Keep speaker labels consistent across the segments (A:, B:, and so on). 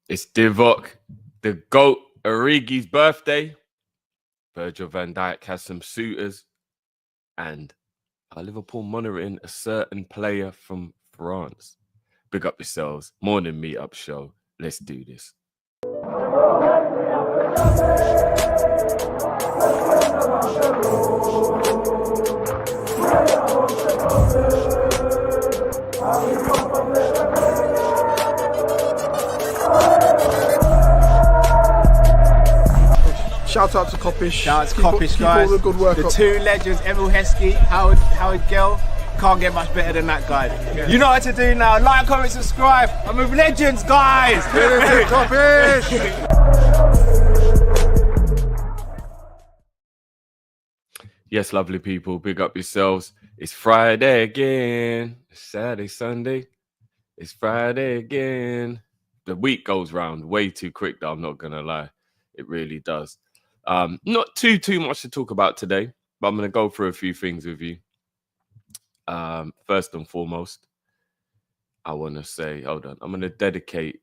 A: It's Divok, the GOAT, Origi's birthday. Virgil van Dijk has some suitors. And are Liverpool monitoring a certain player from France? Big up yourselves. Morning meetup show. Let's do this.
B: Shout out to Kop-Ish.
C: Shout out to Kopish,
B: keep
C: guys.
B: all the good work
C: the
B: up.
C: two legends, Emil Heskey, Howard Gill. Can't get much better than that, guys. Yeah. You know what to do now. Like, comment, subscribe. I'm with legends, guys.
B: Kop-Ish.
A: Yes, lovely people. Big up yourselves. It's Friday again. It's Saturday, Sunday. It's Friday again. The week goes round way too quick, though. I'm not going to lie. It really does. Not too much to talk about today, but I'm going to go through a few things with you. First and foremost, I want to say, hold on, I'm going to dedicate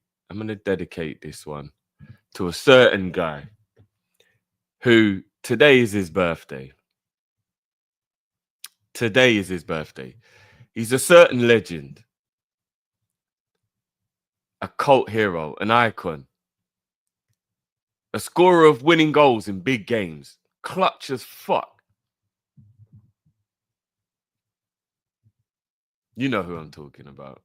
A: this one to a certain guy who today is his birthday. Today is his birthday. He's a certain legend, a cult hero, an icon, a scorer of winning goals in big games, clutch as fuck. You know who I'm talking about.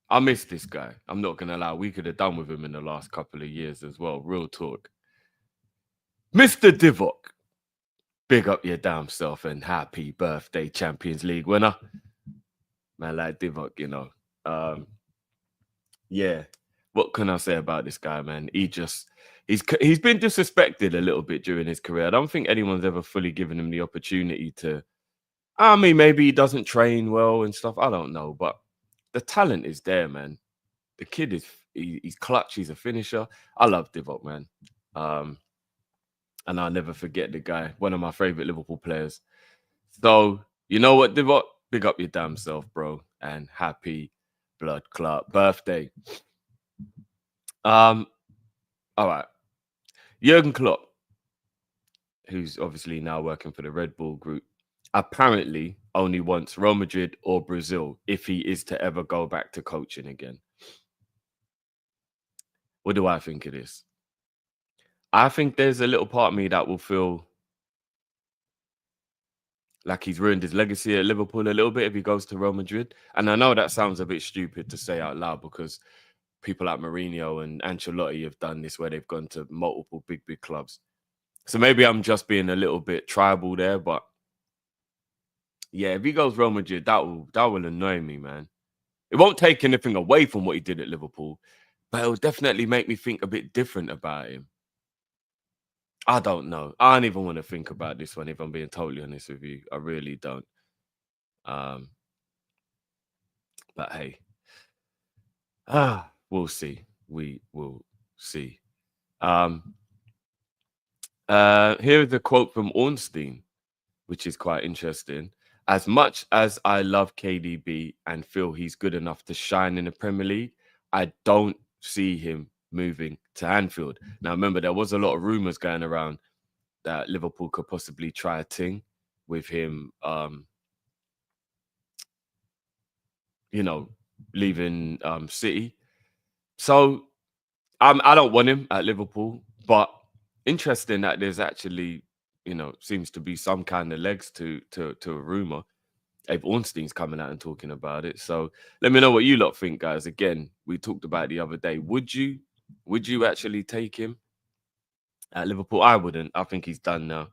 A: I miss this guy. I'm not going to lie. We could have done with him in the last couple of years as well. Real talk. Mr. Divok, big up your damn self and happy birthday, Champions League winner. Man, like Divok, you know. Yeah. What can I say about this guy, man? He's been disrespected a little bit during his career. I don't think anyone's ever fully given him the opportunity to. I mean, maybe he doesn't train well and stuff. I don't know, but the talent is there, man. The kid he's clutch. He's a finisher. I love Divok, man. And I'll never forget the guy. One of my favorite Liverpool players. So you know what, Divok? Big up your damn self, bro, and happy blood clot birthday. All right. Jurgen Klopp, who's obviously now working for the Red Bull Group, apparently only wants Real Madrid or Brazil if he is to ever go back to coaching again. What do I think of this? I think there's a little part of me that will feel like he's ruined his legacy at Liverpool a little bit if he goes to Real Madrid. And I know that sounds a bit stupid to say out loud because people like Mourinho and Ancelotti have done this where they've gone to multiple big clubs. So maybe I'm just being a little bit tribal there, but yeah, if he goes Real Madrid, that will annoy me, man. It won't take anything away from what he did at Liverpool, but it'll definitely make me think a bit different about him. I don't know. I don't even want to think about this one, if I'm being totally honest with you. I really don't. But hey. We'll see. We will see. Here's a quote from Ornstein, which is quite interesting. As much as I love KDB and feel he's good enough to shine in the Premier League, I don't see him moving to Anfield. Now, remember, there was a lot of rumours going around that Liverpool could possibly try a thing with him, leaving City. So I don't want him at Liverpool, but interesting that there's actually, seems to be some kind of legs to a rumour. Abe Ornstein's coming out and talking about it. So let me know what you lot think, guys. Again, we talked about it the other day. Would you actually take him at Liverpool? I wouldn't. I think he's done now.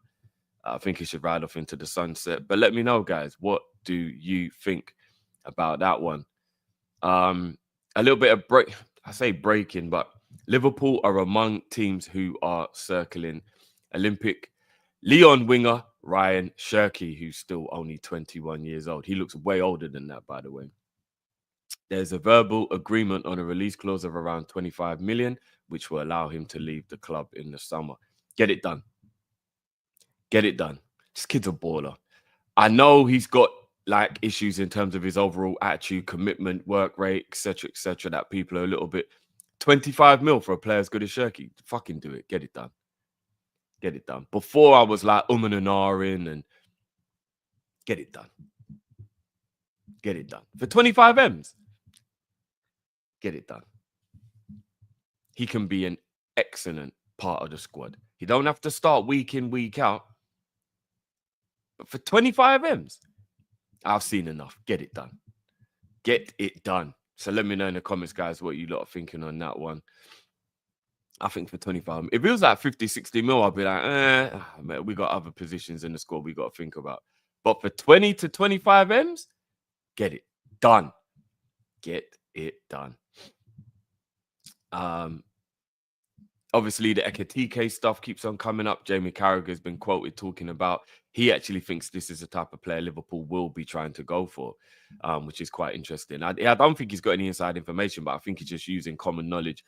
A: I think he should ride off into the sunset. But let me know, guys. What do you think about that one? A little bit of break. I say breaking, but Liverpool are among teams who are circling Olympic Lyon winger Ryan Cherki, who's still only 21 years old. He looks way older than that, by the way. There's a verbal agreement on a release clause of around 25 million, which will allow him to leave the club in the summer. Get it done. Get it done. This kid's a baller. I know he's got like issues in terms of his overall attitude, commitment, work rate, etc., that people are a little bit 25 mil for a player as good as Shirky. Fucking do it. Get it done. Get it done. Before I was like and ahhing and get it done. Get it done. For 25 M's. Get it done. He can be an excellent part of the squad. He don't have to start week in, week out. But for 25 M's, I've seen enough. Get it done. Get it done. So let me know in the comments, guys, what you lot are thinking on that one. I think for 25, if it was like 50, 60 mil, I'd be like, man, we got other positions in the squad we got to think about. But for 20 to 25 M's, get it done. Get it done. Obviously, the Ekitike stuff keeps on coming up. Jamie Carragher has been quoted talking about he actually thinks this is the type of player Liverpool will be trying to go for, which is quite interesting. I don't think he's got any inside information, but I think he's just using common knowledge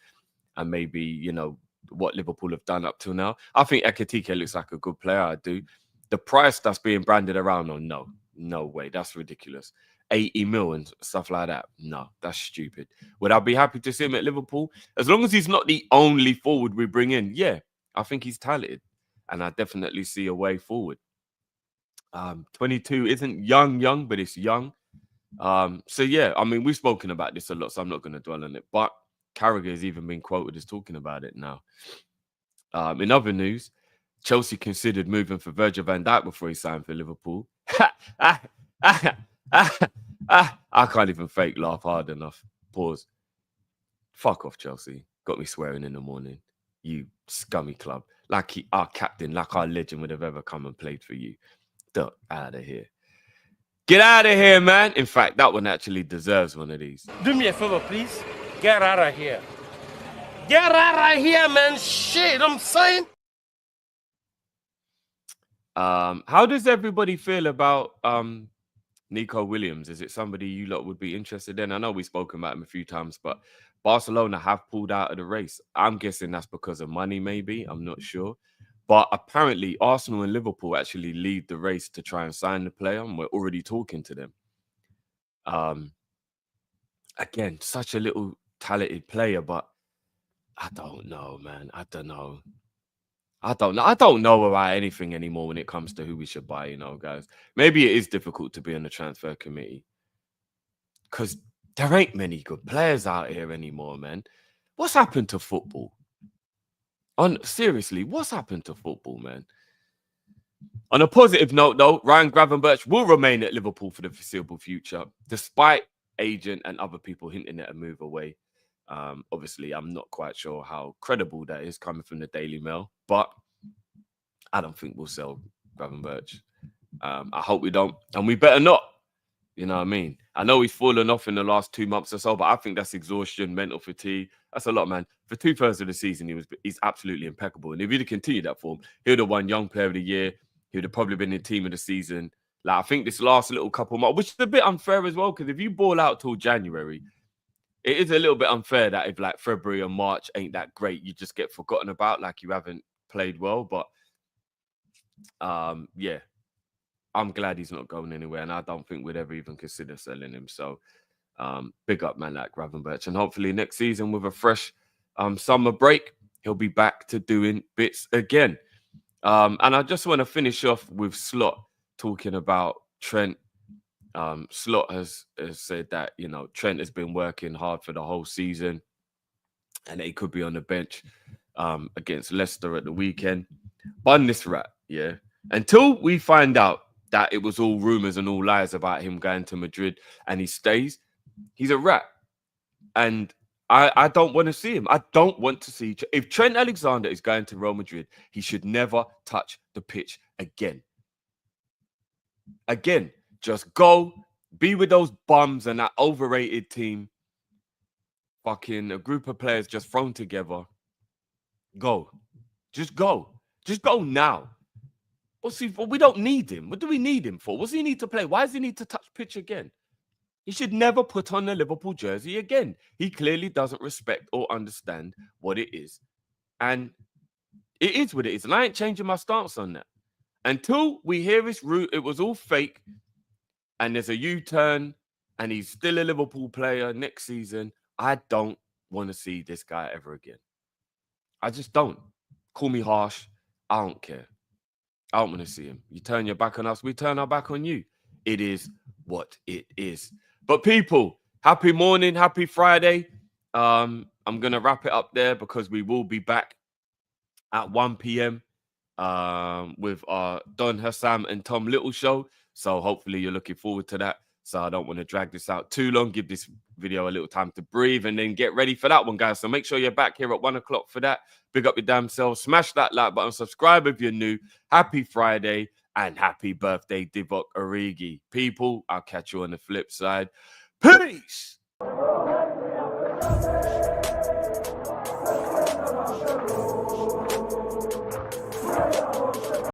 A: and maybe, you know, what Liverpool have done up till now. I think Ekitike looks like a good player. I do. The price that's being branded around on, no way. That's ridiculous. 80 mil and stuff like that. No, that's stupid. Would I be happy to see him at Liverpool? As long as he's not the only forward we bring in, yeah, I think he's talented. And I definitely see a way forward. 22 isn't young, but it's young. So, yeah, I mean, we've spoken about this a lot, so I'm not going to dwell on it. But Carragher has even been quoted as talking about it now. In other news, Chelsea considered moving for Virgil van Dijk before he signed for Liverpool. I can't even fake laugh hard enough. Pause. Fuck off, Chelsea. Got me swearing in the morning. You scummy club. Like our captain, like our legend would have ever come and played for you. Get out of here. Get out of here, man. In fact, that one actually deserves one of these.
D: Do me a favor, please. Get out of here. Get out of here, man. Shit, I'm saying.
A: How does everybody feel about Nico Williams? Is it somebody you lot would be interested in? I know we've spoken about him a few times, but Barcelona have pulled out of the race. I'm guessing that's because of money, maybe. I'm not sure. But apparently, Arsenal and Liverpool actually lead the race to try and sign the player, and we're already talking to them. Again, such a little talented player, but I don't know, man. I don't know. I don't know about anything anymore when it comes to who we should buy, you know, guys. Maybe it is difficult to be on the transfer committee because there ain't many good players out here anymore, man. What's happened to football? Seriously, what's happened to football, man? On a positive note, though, Ryan Gravenberch will remain at Liverpool for the foreseeable future, despite agent and other people hinting at a move away. Obviously, I'm not quite sure how credible that is coming from the Daily Mail, but I don't think we'll sell Gravenberch. I hope we don't, and we better not. You know what I mean? I know he's fallen off in the last 2 months or so, but I think that's exhaustion, mental fatigue. That's a lot, man. For 2/3 of the season, he's absolutely impeccable. And if he'd have continued that form, he would have won Young Player of the Year. He would have probably been the team of the season. Like, I think this last little couple months, which is a bit unfair as well, because if you ball out till January, it is a little bit unfair that if like February and March ain't that great, you just get forgotten about, like you haven't played well. But yeah, I'm glad he's not going anywhere, and I don't think we'd ever even consider selling him. So big up, man, like Gravenberch, and hopefully next season with a fresh summer break, he'll be back to doing bits again. And I just want to finish off with Slot talking about Trent. Slot has said that, you know, Trent has been working hard for the whole season and he could be on the bench against Leicester at the weekend. Bun this rat, yeah. Until we find out that it was all rumours and all lies about him going to Madrid and he stays, he's a rat. And I don't want to see him. I don't want to see... If Trent Alexander is going to Real Madrid, he should never touch the pitch again. Again. Just go, be with those bums and that overrated team. Fucking a group of players just thrown together. Go. Just go. Just go now. We don't need him. What do we need him for? What's he need to play? Why does he need to touch pitch again? He should never put on the Liverpool jersey again. He clearly doesn't respect or understand what it is. And it is what it is. And I ain't changing my stance on that. Until we hear his route, it was all fake. And there's a U-turn, and he's still a Liverpool player next season, I don't want to see this guy ever again. I just don't. Call me harsh. I don't care. I don't want to see him. You turn your back on us, we turn our back on you. It is what it is. But people, happy morning, happy Friday. I'm going to wrap it up there because we will be back at 1 p.m. With our Don Hassam and Tom Little show. So hopefully you're looking forward to that. So I don't want to drag this out too long. Give this video a little time to breathe and then get ready for that one, guys. So make sure you're back here at 1 o'clock for that. Big up your damn self. Smash that like button. Subscribe if you're new. Happy Friday and happy birthday, Divok Origi. People, I'll catch you on the flip side. Peace.